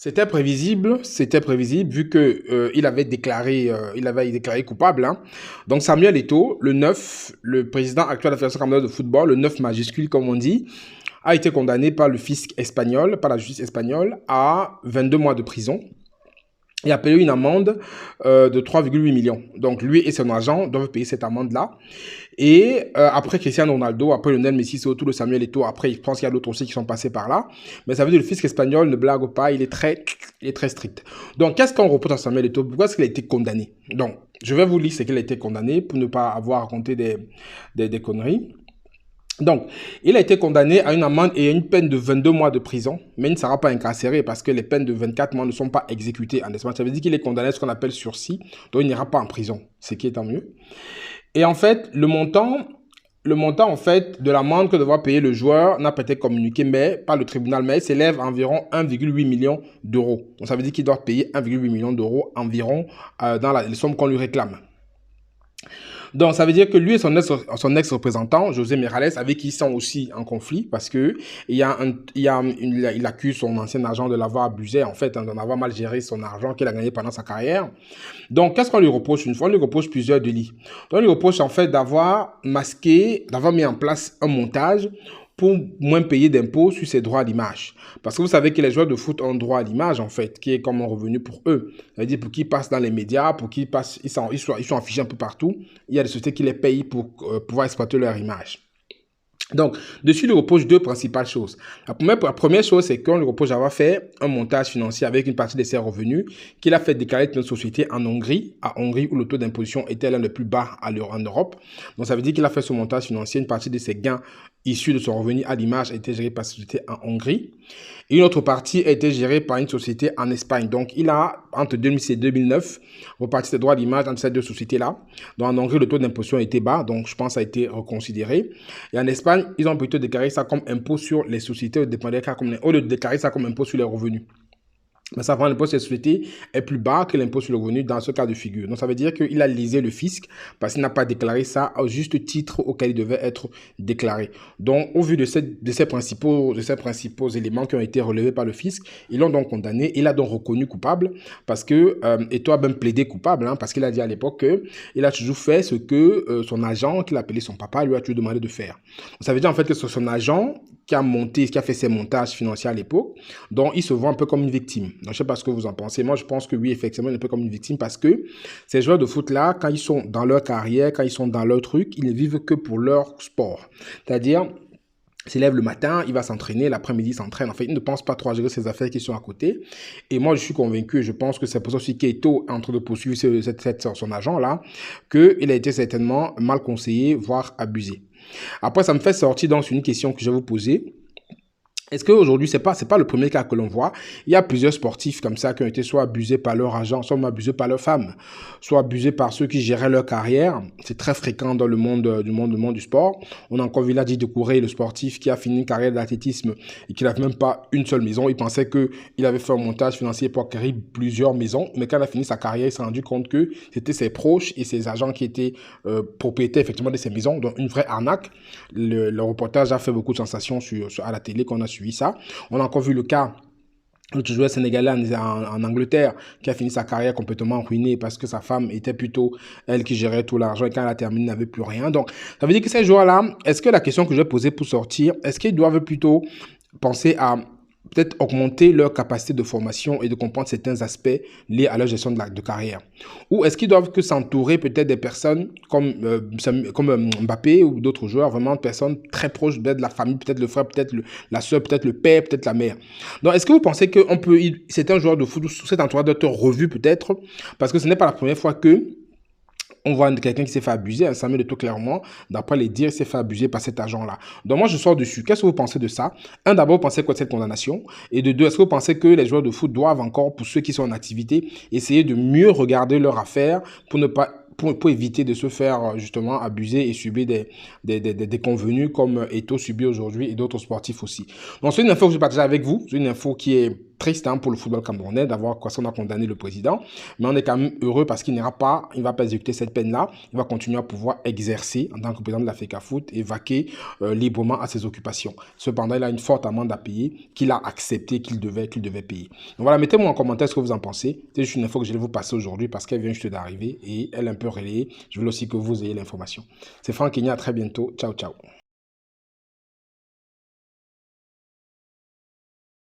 C'était prévisible vu que il avait déclaré coupable, hein. Donc Samuel Eto'o, le 9, le président actuel de la Fédération camerounaise de football, le 9 majuscule comme on dit, a été condamné par le fisc espagnol, par la justice espagnole, à 22 mois de prison et a payé une amende de 3,8 millions. Donc lui et son agent doivent payer cette amende-là. Et après Cristiano Ronaldo, après Lionel Messi, c'est autour de Samuel Eto'o. Après, je pense qu'il y a d'autres aussi qui sont passés par là. Mais ça veut dire que le fisc espagnol ne blague pas, il est très strict. Donc, qu'est-ce qu'on reproche à Samuel Eto'o? Pourquoi est-ce qu'il a été condamné? Donc, je vais vous lire ce qu'il a été condamné pour ne pas avoir raconté des conneries. Donc, il a été condamné à une amende et à une peine de 22 mois de prison, mais il ne sera pas incarcéré parce que les peines de 24 mois ne sont pas exécutées en Espagne. Ça veut dire qu'il est condamné à ce qu'on appelle sursis, donc il n'ira pas en prison, ce qui est tant mieux. Et en fait, le montant en fait de l'amende que devra payer le joueur n'a pas été communiqué par le tribunal, mais il s'élève à environ 1,8 million d'euros. Donc ça veut dire qu'il doit payer 1,8 million d'euros environ dans les sommes qu'on lui réclame. Donc, ça veut dire que lui et son ex-représentant, José Miralles, avec qui ils sont aussi en conflit, parce que il accuse son ancien agent de l'avoir abusé, en fait, d'en avoir mal géré son argent qu'il a gagné pendant sa carrière. Donc, qu'est-ce qu'on lui reproche une fois? On lui reproche plusieurs délits. Donc, on lui reproche, en fait, d'avoir mis en place un montage pour moins payer d'impôts sur ses droits à l'image. Parce que vous savez que les joueurs de foot ont droit à l'image, en fait, qui est comme un revenu pour eux. Ça veut dire pour qu'ils passent dans les médias, pour qu'ils passent, ils sont affichés un peu partout. Il y a des sociétés qui les payent pour pouvoir exploiter leur image. Donc, dessus, il lui reproche deux principales choses. La première chose, c'est qu'on lui reproche d'avoir fait un montage financier avec une partie de ses revenus qu'il a fait déclarer dans une société en Hongrie, où le taux d'imposition était l'un des plus bas en Europe. Donc, ça veut dire qu'il a fait ce montage financier, une partie de ses gains issus de son revenu à l'image a été gérée par une société en Hongrie. Et une autre partie a été gérée par une société en Espagne. Donc, il a, entre 2006 et 2009, reparti ses droits d'image entre ces deux sociétés-là. Donc, en Hongrie, le taux d'imposition était bas. Donc, je pense que ça a été reconsidéré. Et en Espagne, ils ont plutôt déclaré ça comme impôt sur les sociétés, au lieu de déclarer ça comme impôt sur les revenus. Mais ça, l'impôt sur les sociétés est plus bas que l'impôt sur le revenu dans ce cas de figure. Donc, ça veut dire qu'il a lésé le fisc parce qu'il n'a pas déclaré ça au juste titre auquel il devait être déclaré. Donc, au vu de ces principaux éléments qui ont été relevés par le fisc, ils l'ont donc condamné. Il a donc reconnu coupable parce que, Eto'o a même plaidé coupable, hein, parce qu'il a dit à l'époque qu'il a toujours fait ce que son agent, qu'il appelait son papa, lui a toujours demandé de faire. Donc, ça veut dire en fait que c'est son agent qui a fait ses montages financiers à l'époque, dont il se voit un peu comme une victime. Donc, je ne sais pas ce que vous en pensez. Moi, je pense que oui, effectivement, il est un peu comme une victime parce que ces joueurs de foot-là, quand ils sont dans leur carrière, quand ils sont dans leur truc, ils ne vivent que pour leur sport. C'est-à-dire, il se lève le matin, il va s'entraîner, l'après-midi il s'entraîne. En fait, il ne pense pas trop à gérer ses affaires qui sont à côté. Et moi, je suis convaincu, et je pense que c'est pour ça aussi qu'Eto'o est en train de poursuivre son agent-là, qu'il a été certainement mal conseillé, voire abusé. Après, ça me fait sortir dans une question que je vais vous poser. Est-ce qu'aujourd'hui, c'est pas le premier cas que l'on voit? Il y a plusieurs sportifs comme ça qui ont été soit abusés par leur agent, soit abusés par leur femme, soit abusés par ceux qui géraient leur carrière. C'est très fréquent dans le monde du sport. On a encore vu là de Couré, le sportif qui a fini une carrière d'athlétisme et qui n'avait même pas une seule maison. Il pensait qu'il avait fait un montage financier pour acquérir plusieurs maisons, mais quand il a fini sa carrière, il s'est rendu compte que c'était ses proches et ses agents qui étaient propriétaires effectivement de ces maisons, donc une vraie arnaque. Le reportage a fait beaucoup de sensations à la télé qu'on a suivi ça. On a encore vu le cas du joueur sénégalais en Angleterre qui a fini sa carrière complètement ruinée parce que sa femme était plutôt elle qui gérait tout l'argent et quand elle a terminé, elle n'avait plus rien. Donc, ça veut dire que ces joueurs-là, est-ce que la question que je vais poser pour sortir, est-ce qu'ils doivent plutôt penser à peut-être augmenter leur capacité de formation et de comprendre certains aspects liés à leur gestion de carrière? Ou est-ce qu'ils doivent que s'entourer peut-être des personnes comme Mbappé ou d'autres joueurs, vraiment de personnes très proches de la famille, peut-être le frère, peut-être la soeur, peut-être le père, peut-être la mère. Donc, est-ce que vous pensez que c'est un joueur de foot sous cet entourage d'être revu peut-être? Parce que ce n'est pas la première fois que on voit quelqu'un qui s'est fait abuser, hein, Samuel Eto'o clairement, d'après les dires, il s'est fait abuser par cet agent-là. Donc moi, je sors dessus. Qu'est-ce que vous pensez de ça? Un, d'abord, vous pensez quoi de cette condamnation? Et de deux, est-ce que vous pensez que les joueurs de foot doivent encore, pour ceux qui sont en activité, essayer de mieux regarder leur affaire pour éviter de se faire justement abuser et subir des convenus comme Eto'o subit aujourd'hui et d'autres sportifs aussi. Donc c'est une info que je partage avec vous, c'est une info qui est triste hein, pour le football camerounais d'avoir quoi qu'on a condamné le président, mais on est quand même heureux parce qu'il n'ira pas, il va pas exécuter cette peine-là, il va continuer à pouvoir exercer en tant que président de la FECAFOOT et vaquer librement à ses occupations. Cependant, il a une forte amende à payer qu'il a accepté qu'il devait payer. Donc voilà, mettez-moi en commentaire ce que vous en pensez. C'est juste une info que je vais vous passer aujourd'hui parce qu'elle vient juste d'arriver et elle est un peu relayée. Je veux aussi que vous ayez l'information. C'est Franck Kenya, à très bientôt. Ciao, ciao.